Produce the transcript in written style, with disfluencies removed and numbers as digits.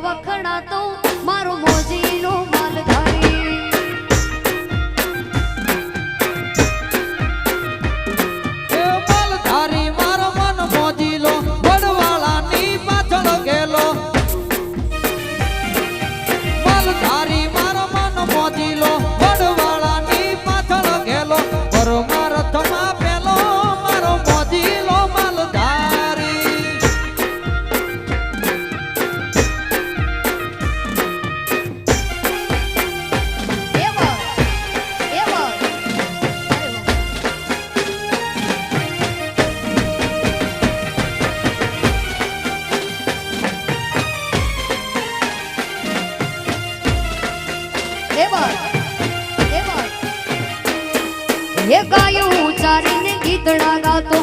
વખણાતો મારો મોજીનો માલધારી એ માલધારી મારો મન મોજીલો વડવાળાની પાછળ ગેલો માલધારી મારો મન મોજીલો વડવાળાની પાછળ ગેલો પરમાર્થમાં પેલો મારો મોજીલો માલધારી એ ગાયું ઉચારીને ગીતડા ગાતો